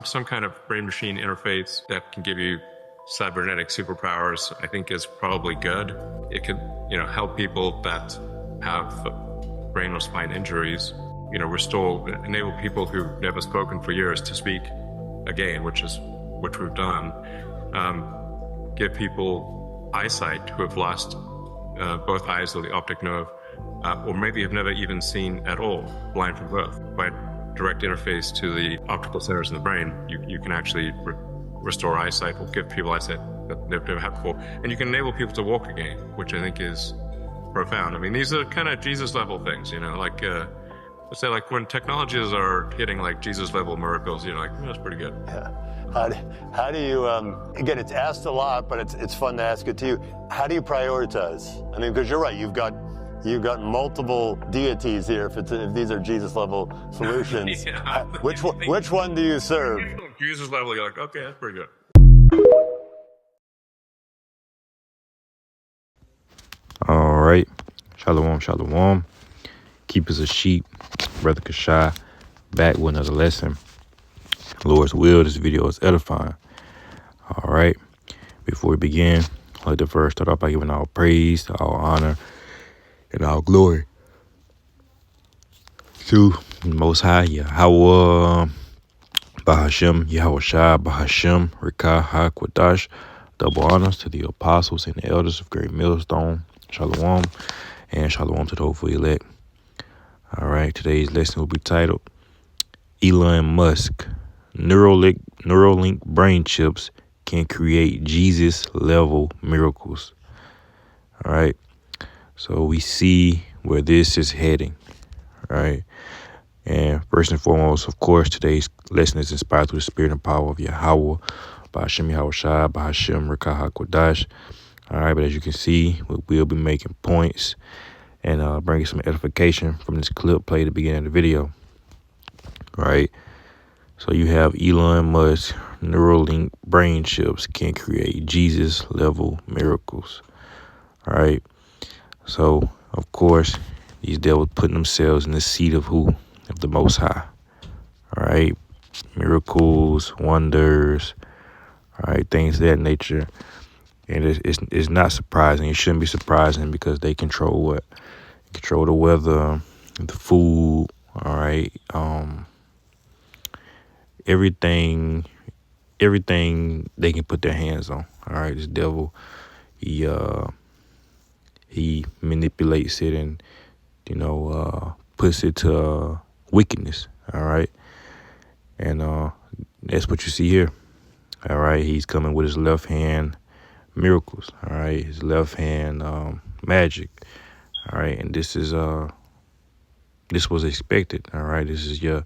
Some kind of brain-machine interface that can give you cybernetic superpowers, I think, is probably good. It could, help people that have brain or spine injuries, enable people who've never spoken for years to speak again, which we've done. Give people eyesight who have lost both eyes or the optic nerve, or maybe have never even seen at all, blind from birth. By direct interface to the optical centers in the brain, you can actually restore eyesight or give people eyesight that they've never had before. And you can enable people to walk again, which I think is profound. I mean, these are kind of Jesus level things, let's say like when technologies are hitting like Jesus level miracles, that's pretty good. Yeah. How do you, again, it's asked a lot, but it's fun to ask it to you. How do you prioritize? I mean, because you're right, you've got multiple deities here if these are Jesus level solutions. Yeah. Which one do you serve? Jesus level, you're like, okay, that's pretty good. All right. Shalom, shalom. Keepers of sheep, Brother Kashai, back with another lesson. Lord's will, this video is edifying. All right. Before we begin, I'd like to first start off by giving all praise, all honor, and all glory to the Most High, Yahweh, Bahashem, Yahushua, Bahashem, Rikah, HaKwadash. Double honors to the apostles and the elders of Great Millstone. Shalom, and shalom to the hopeful elect. All right, today's lesson will be titled, Elon Musk, Neuralink brain chips can create Jesus-level miracles. All right, so we see where this is heading. All right, and first and foremost, of course, today's lesson is inspired through the spirit and power of Yahweh, Bahashem Yahushua, Bahashem Rikah HaKwadash. All right, but as you can see, we'll be making points and bringing some edification from this clip played at the beginning of the video. All right, so you have Elon Musk, Neuralink brain chips can create Jesus-level miracles. All right, so of course, these devils putting themselves in the seat of who? Of the Most High. All right, miracles, wonders, all right, things of that nature. And it's not surprising. It shouldn't be surprising because they control what? Control the weather, the food, all right, everything they can put their hands on. All right, this devil, he manipulates it and puts it to wickedness. All right, and that's what you see here. All right, he's coming with his left hand miracles. All right, his left hand magic. All right, and this was expected. All right, this is your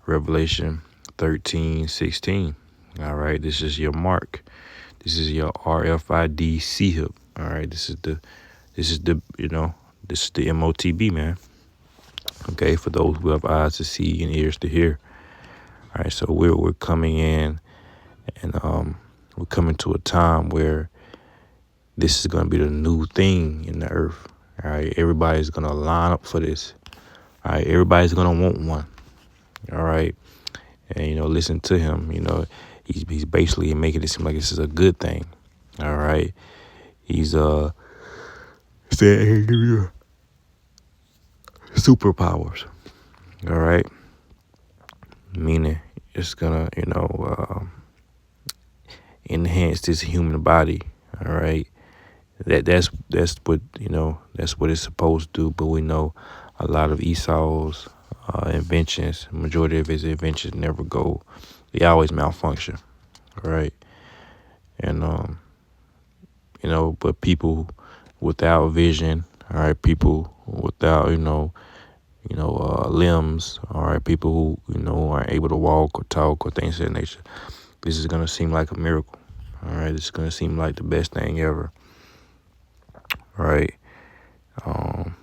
Revelation 13:16. All right, this is your mark. This is your RFID CHIP. All right, this is the MOTB, man. Okay, for those who have eyes to see and ears to hear. All right, so we're coming in, and we're coming to a time where this is going to be the new thing in the earth. All right, everybody's going to line up for this. All right, everybody's going to want one. All right, and listen to him. He's basically making it seem like this is a good thing. All right, he's saying he'll give you superpowers. All right, meaning it's gonna enhance this human body. All right, that's what that's what it's supposed to do. But we know a lot of Esau's inventions, majority of his inventions never go. They always malfunction. All right, and but people without vision, all right, people without limbs, all right, people who aren't able to walk or talk or things of that nature, this is gonna seem like a miracle. All right, this is gonna seem like the best thing ever. All right, I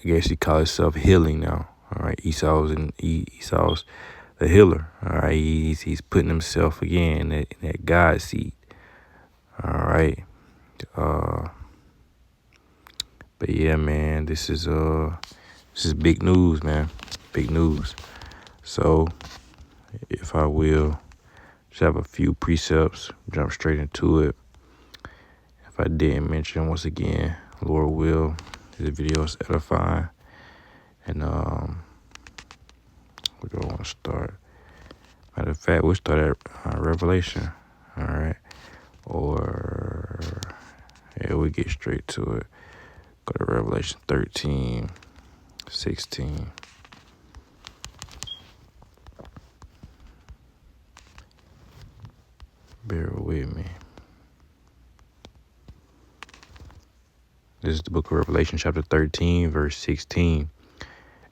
guess he calls himself healing now. All right, Esau's the healer. All right, he's putting himself again in that God seat. All right, but yeah, man, this is big news, man, big news. So, if I will Just have a few precepts, jump straight into it. If I didn't mention, once again, Lord will, this video is edifying. And we don't want to start. Matter of fact, we'll start at Revelation. All right. Or, yeah, we get straight to it. Go to Revelation 13, 16. Bear with me. This is the book of Revelation, chapter 13, verse 16.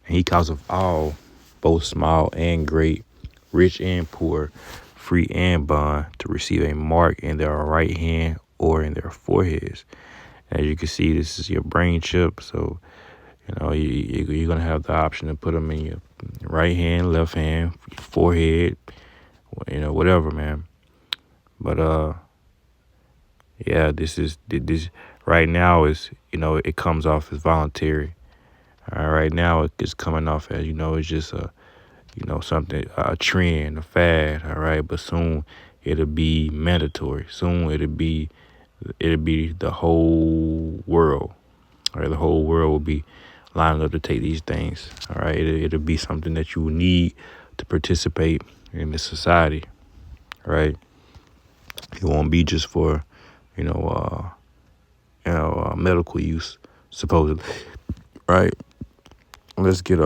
And he causeth all, both small and great, rich and poor, free and bond, to receive a mark in their right hand or in their foreheads. As you can see, this is your brain chip. So, you're going to have the option to put them in your right hand, left hand, forehead, whatever, man. But, yeah, this right now is, it comes off as voluntary. Right now it's coming off as, it's just something, a trend, a fad. All right. But soon it'll be mandatory. Soon it'll be the whole world. All right. The whole world will be lining up to take these things. All right. It'll be something that you need to participate in the society. Right. It won't be just for, medical use, supposedly. Right. Let's get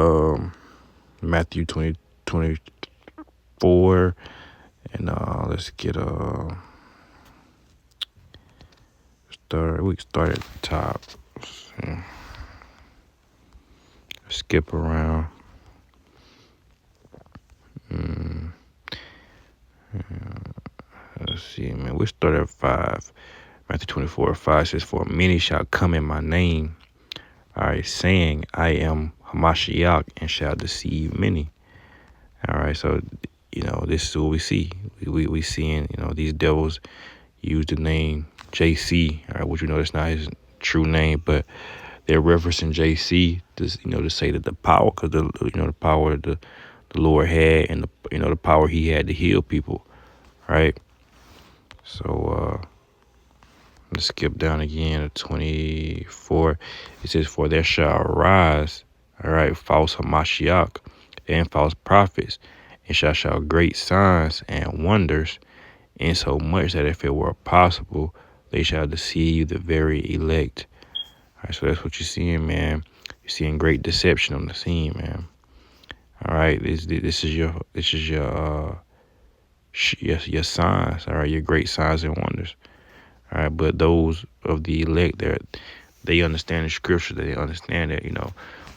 Matthew 20:24, and let's get we can start at the top. Skip around. Let's see, man. We start at 5. Matthew 24:5 says, "For many shall come in my name, all right, saying, I am Hamashiach, and shall deceive many." All right, so, this is what we see. We seeing, these devils use the name JC, all right, which that's not his true name, but they're referencing JC to, to say that the power, because the power the Lord had, and the power he had to heal people, right? So, let's skip down again to 24. It says, "For there shall arise, all right, false Hamashiach and false prophets, and shall show great signs and wonders, insomuch that if it were possible, they shall deceive the very elect." All right, so that's what you're seeing, man. You're seeing great deception on the scene, man. All right, this is your signs. All right, your great signs and wonders. All right, but those of the elect, they understand the scripture. They understand that,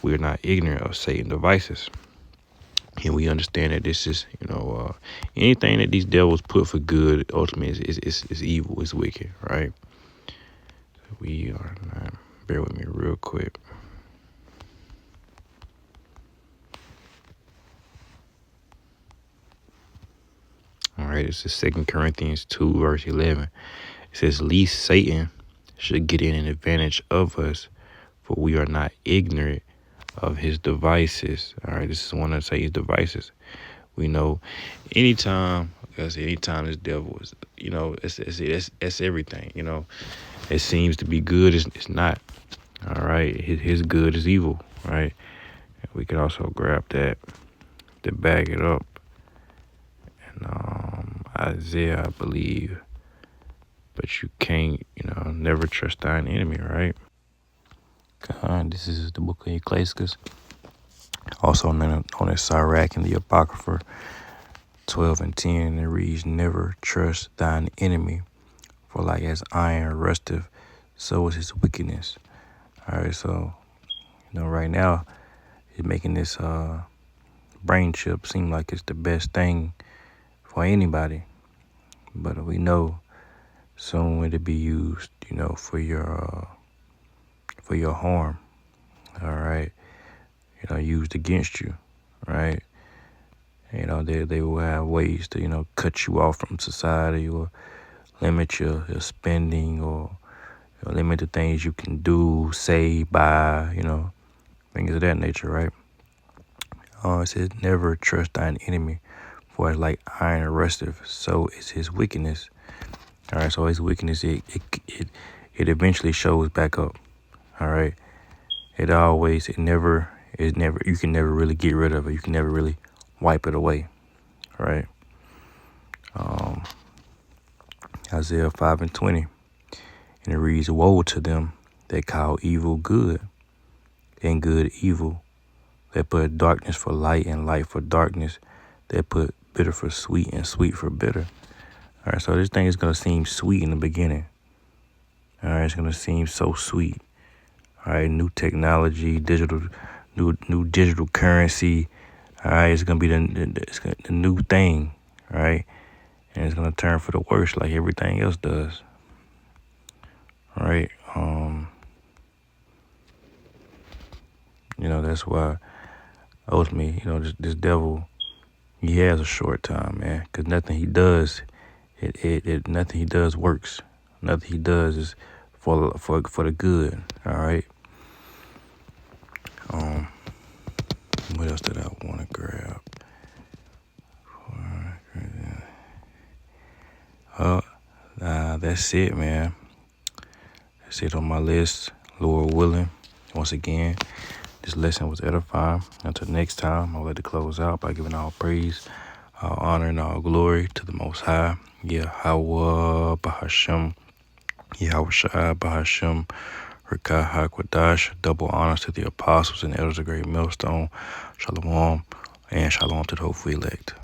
we're not ignorant of Satan's devices. And we understand that this is, anything that these devils put for good, ultimately is evil, is wicked, right? We are not, bear with me real quick. All right, this is 2 Corinthians 2, verse 11. It says, "Lest Satan should get in an advantage of us, for we are not ignorant of his devices." All right, this is one of Satan's devices. We know anytime this devil is, it's everything, it seems to be good, it's not. All right, his good is evil, right? And we can also grab that to back it up. And Isaiah, I believe. But you can't, never trust thine enemy, right? God, this is the book of Ecclesiastes, also known as Sirach and the Apocrypha 12:10, and it reads, "Never trust thine enemy, for like as iron rusteth, so is his wickedness." All right, so, right now, he's making this brain chip seem like it's the best thing for anybody. But we know soon it'll be used, for your harm. All right, used against you, right? They will have ways to, cut you off from society, or limit your spending, or limit the things you can do, say, buy, things of that nature, right? It says, "Never trust thine enemy, For as like iron rusteth, so is his wickedness. All right, so his wickedness, it eventually shows back up. All right, it never, you can never really get rid of it. You can never really wipe it away. All right. Isaiah 5:20, and it reads, "Woe to them that call evil good, and good evil, that put darkness for light and light for darkness, that put bitter for sweet and sweet for bitter." All right, so this thing is going to seem sweet in the beginning. All right, it's going to seem so sweet. All right, new technology, new digital currency. All right, it's going to be the new thing. All right, and it's going to turn for the worse like everything else does. All right, that's why ultimately, this devil, he has a short time, man, because nothing he does, nothing he does works. Nothing he does is for the good. All right. What else did I want to grab? That's it, man. That's it on my list. Lord willing. Once again, this lesson was edifying. Until next time, I'll let it close out by giving all praise, all honor, and all glory to the Most High. Yahweh Bahashem. Yahweh Shai Bahashem. Rikah HaKwadash. Double honors to the apostles and elders of Great Millstone. Shalom and shalom to the hopeful elect.